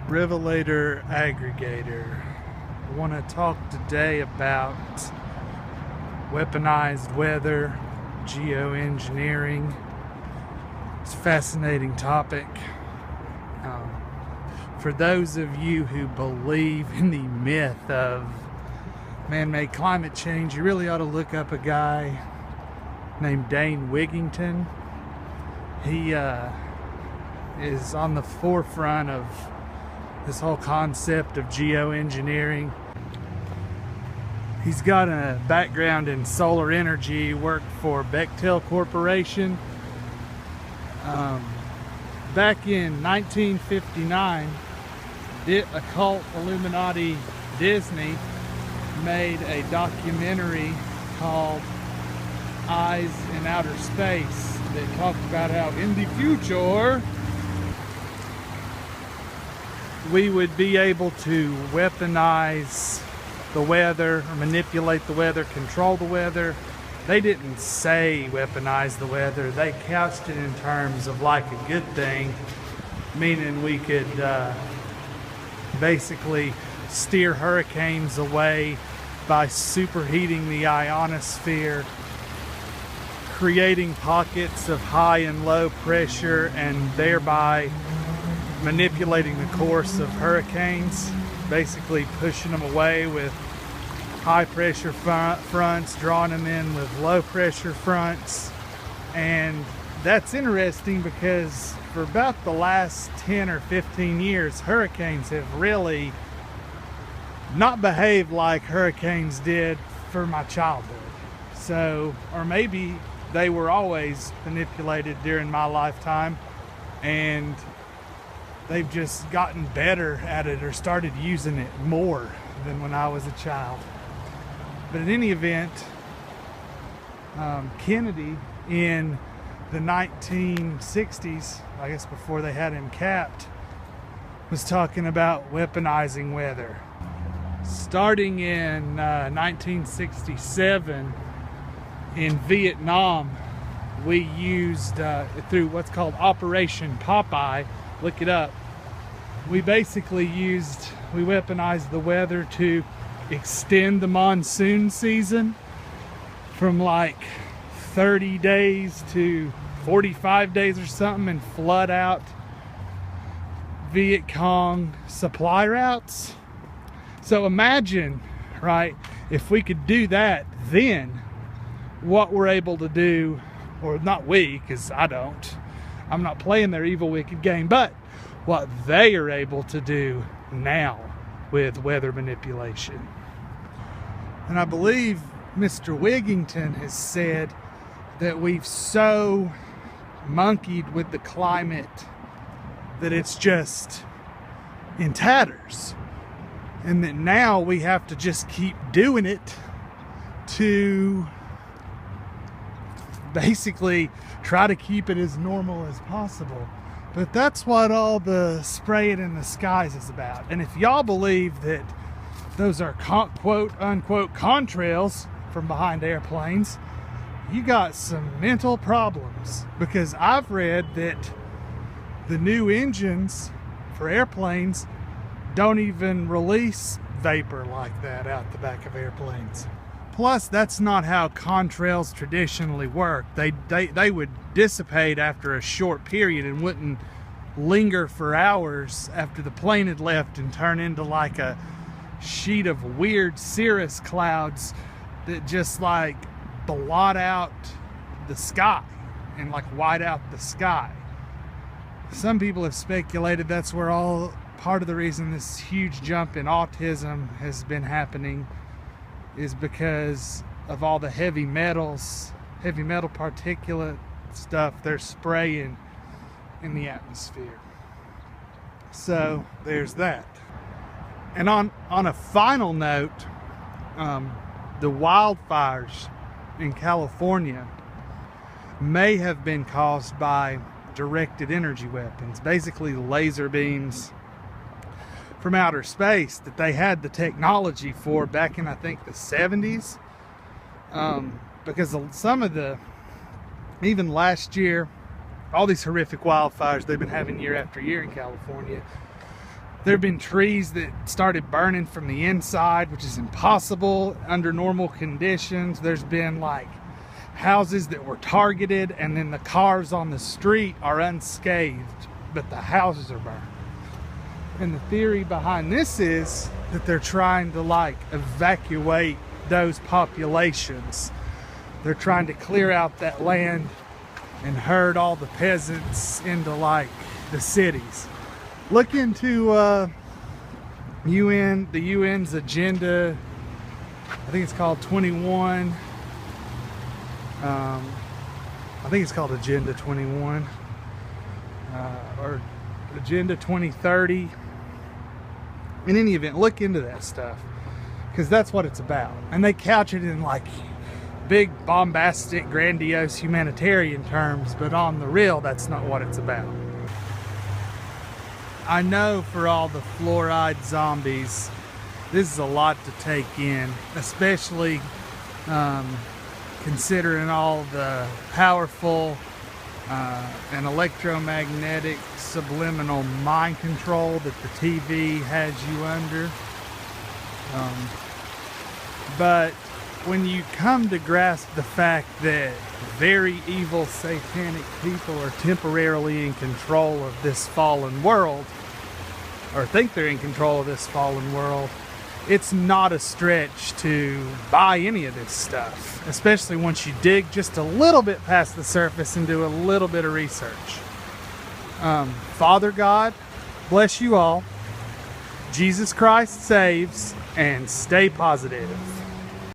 Revelator Aggregator. I want to talk today about weaponized weather, geoengineering. It's a fascinating topic. For those of you who believe in the myth of man-made climate change, you really ought to look up a guy named Dane Wigington. He is on the forefront of this whole concept of geoengineering. He's got a background in solar energy, worked for Bechtel Corporation. Back in 1959, occult Illuminati Disney made a documentary called Eyes in Outer Space that talked about how in the future we would be able to weaponize the weather, or manipulate the weather, control the weather. They didn't say weaponize the weather. They couched it in terms of like a good thing, meaning we could basically steer hurricanes away by superheating the ionosphere, creating pockets of high and low pressure, and thereby manipulating the course of hurricanes, basically pushing them away with high pressure fronts, drawing them in with low pressure fronts. And that's interesting because for about the last 10 or 15 years, hurricanes have really not behaved like hurricanes did for my childhood. So, or maybe they were always manipulated during my lifetime and they've just gotten better at it or started using it more than when I was a child. But in any event, Kennedy in the 1960s, I guess before they had him capped, was talking about weaponizing weather. Starting in 1967 in Vietnam, we used through what's called Operation Popeye. Look it up. We basically weaponized the weather to extend the monsoon season from like 30 days to 45 days or something and flood out Viet Cong supply routes. So imagine, right, if we could do that, then what we're able to do, or not we, because I'm not playing their evil, wicked game, but what they are able to do now with weather manipulation. And I believe Mr. Wigington has said that we've so monkeyed with the climate that it's just in tatters. And that now we have to just keep doing it to basically try to keep it as normal as possible. But that's what all the spraying in the skies is about. And if y'all believe that those are quote unquote contrails from behind airplanes, you got some mental problems. Because I've read that the new engines for airplanes don't even release vapor like that out the back of airplanes. Plus, that's not how contrails traditionally work. They would dissipate after a short period and wouldn't linger for hours after the plane had left and turn into like a sheet of weird cirrus clouds that just like blot out the sky and like white out the sky. Some people have speculated that's where part of the reason this huge jump in autism has been happening is because of all the heavy metal particulate stuff they're spraying in the atmosphere. So there's that. And on a final note, the wildfires in California may have been caused by directed energy weapons, basically laser beams from outer space that they had the technology for back in, I think, the 70s. Because some of even last year, all these horrific wildfires they've been having year after year in California, There have been trees that started burning from the inside, which is impossible under normal conditions. There's been like houses that were targeted, and then the cars on the street are unscathed, but the houses are burned. And the theory behind this is that they're trying to like evacuate those populations. They're trying to clear out that land and herd all the peasants into like the cities. Look into the UN's agenda. I think it's called 21. I think it's called Agenda 21 or Agenda 2030. In any event, look into that stuff, because that's what it's about. And they couch it in like big, bombastic, grandiose humanitarian terms, but on the real, that's not what it's about. I know for all the fluoride zombies, this is a lot to take in, especially considering all the powerful and electromagnetic subliminal mind control that the TV has you under. But when you come to grasp the fact that very evil satanic people are temporarily in control of this fallen world, or think they're in control of this fallen world, it's not a stretch to buy any of this stuff, especially once you dig just a little bit past the surface and do a little bit of research. Father God, bless you all. Jesus Christ saves, and stay positive.